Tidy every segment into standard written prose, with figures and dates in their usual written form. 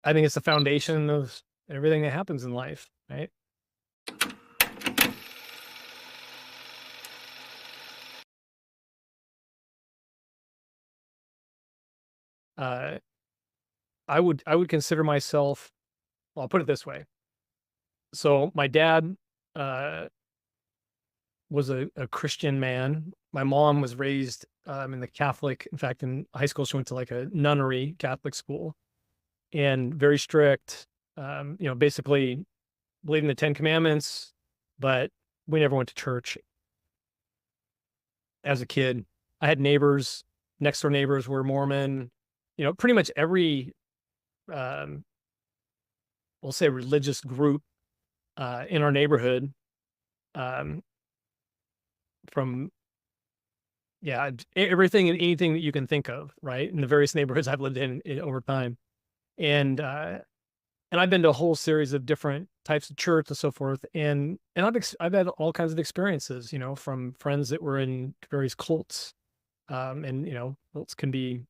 I think it's the foundation of everything that happens in life, right? Uh, I would consider myself, well, I'll put it this way. So my dad uh, was a Christian man. My mom was raised in the Catholic. In fact, in high school, she went to like a nunnery Catholic school and very strict. Basically believing the Ten Commandments, but we never went to church as a kid. I had neighbors, next door neighbors were Mormon. Pretty much every, um, we'll say, religious group in our neighborhood, um, from yeah, everything and anything that you can think of, right? In the various neighborhoods I've lived in over time, and I've been to a whole series of different types of church and so forth, and I've had all kinds of experiences, from friends that were in various cults, and cults can be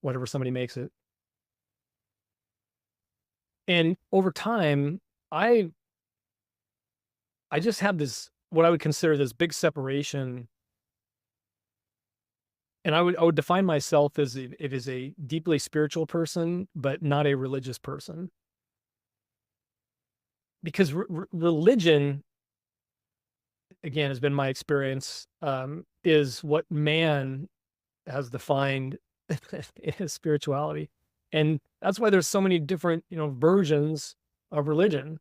whatever somebody makes it, and over time, I I just had this what I would consider this big separation. And I would define myself as it is a deeply spiritual person, but not a religious person. Because religion, again, has been my experience, is what man has defined as spirituality. And that's why there's so many different, versions of religion.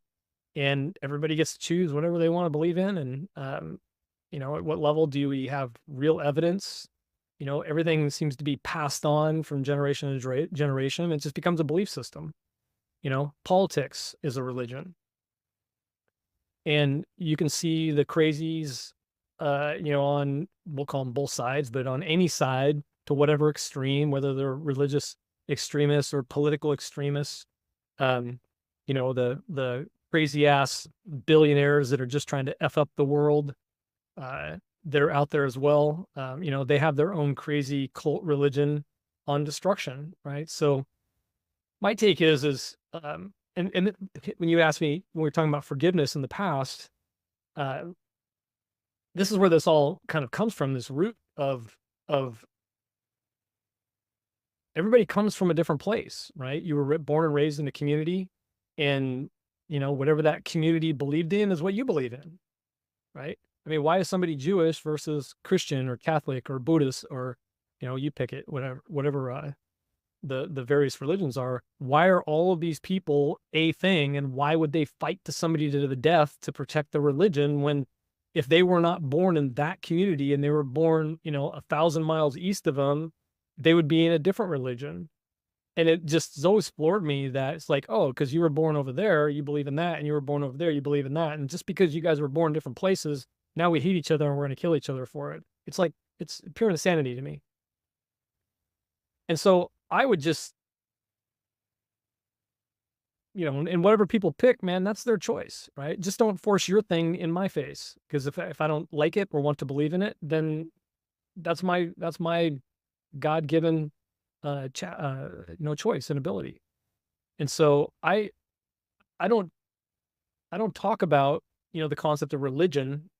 And everybody gets to choose whatever they want to believe in. And, at what level do we have real evidence? Everything seems to be passed on from generation to generation. It just becomes a belief system. Politics is a religion. And you can see the crazies, on, we'll call them both sides, but on any side to whatever extreme, whether they're religious extremists or political extremists, um, the crazy ass billionaires that are just trying to F up the world, uh, they're out there as well. They have their own crazy cult religion on destruction, right? So my take and when you asked me when we were talking about forgiveness in the past, uh, this is where this all kind of comes from. This root of everybody comes from a different place, right? You were born and raised in a community, and whatever that community believed in is what you believe in, right? I mean, why is somebody Jewish versus Christian or Catholic or Buddhist or, you pick it, whatever the various religions are. Why are all of these people a thing, and why would they fight to somebody to the death to protect the religion when, if they were not born in that community and they were born, 1,000 miles east of them, they would be in a different religion. And it just has always floored me that it's like, oh, because you were born over there, you believe in that, and you were born over there, you believe in that. And just because you guys were born in different places, now we hate each other and we're going to kill each other for it. It's like, it's pure insanity to me. And so I would just, and whatever people pick, man, that's their choice, right? Just don't force your thing in my face. Because if I don't like it or want to believe in it, then that's my God-given choice and ability. And so I don't I don't talk about, the concept of religion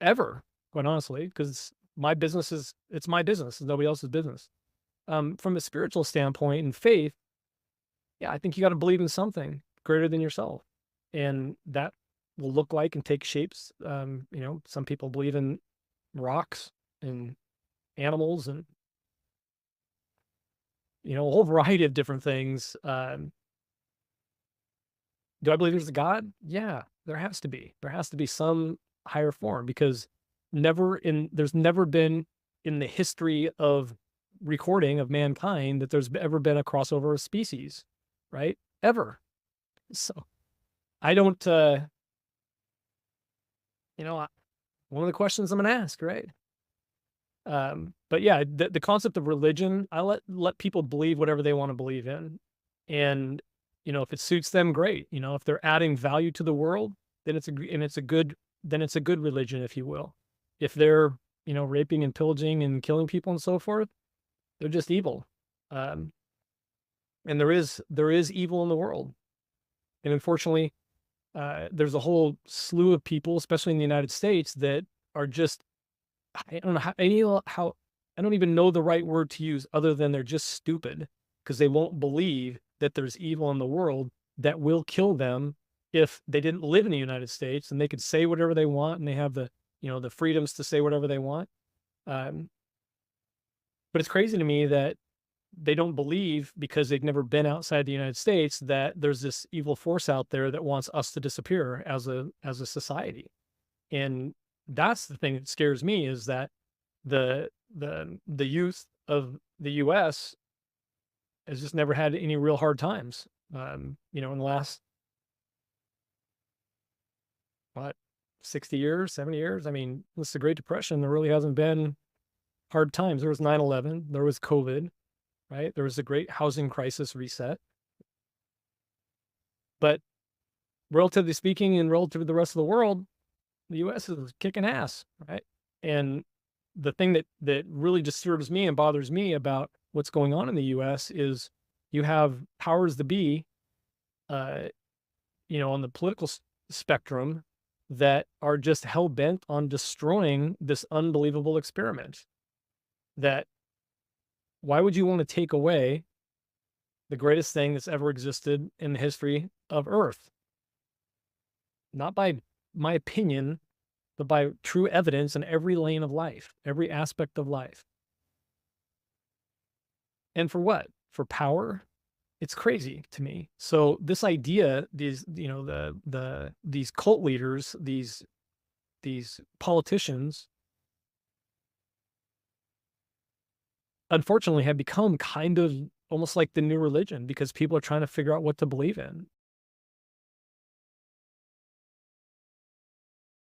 ever, quite honestly, because it's my business, it's nobody else's business. From a spiritual standpoint and faith, yeah, I think you got to believe in something greater than yourself, and that will look like and take shapes. Some people believe in rocks and animals and a whole variety of different things. Do I believe there's a God? Yeah, there has to be. There has to be some higher form, because there's never been in the history of recording of mankind that there's ever been a crossover of species, right? Ever. So I don't, one of the questions I'm going to ask, right? But yeah, the concept of religion, I let people believe whatever they want to believe in. And, if it suits them, great. If they're adding value to the world, then it's a good religion, if you will. If they're, raping and pillaging and killing people and so forth, they're just evil. Um, And there is evil in the world. And unfortunately, there's a whole slew of people, especially in the United States, that are just, I don't know how I don't even know the right word to use other than they're just stupid because they won't believe that there's evil in the world that will kill them if they didn't live in the United States and they could say whatever they want and they have the freedoms to say whatever they want. Um, but it's crazy to me that they don't believe because they've never been outside the United States that there's this evil force out there that wants us to disappear as a society. And that's the thing that scares me is that the youth of the US has just never had any real hard times. In the last what 60 years, 70 years. I mean, since the Great Depression, there really hasn't been hard times. There was 9/11, there was COVID, right? There was the great housing crisis reset. But relatively speaking, and relative to the rest of the world, the US is kicking ass, right? And the thing that really disturbs me and bothers me about what's going on in the US is you have powers to be, uh, on the political spectrum that are just hell bent on destroying this unbelievable experiment. That why would you want to take away the greatest thing that's ever existed in the history of Earth? Not by my opinion, but by true evidence in every lane of life, every aspect of life. And for what? For power? It's crazy to me. So this idea, these cult leaders, these politicians, unfortunately have become kind of almost like the new religion because people are trying to figure out what to believe in.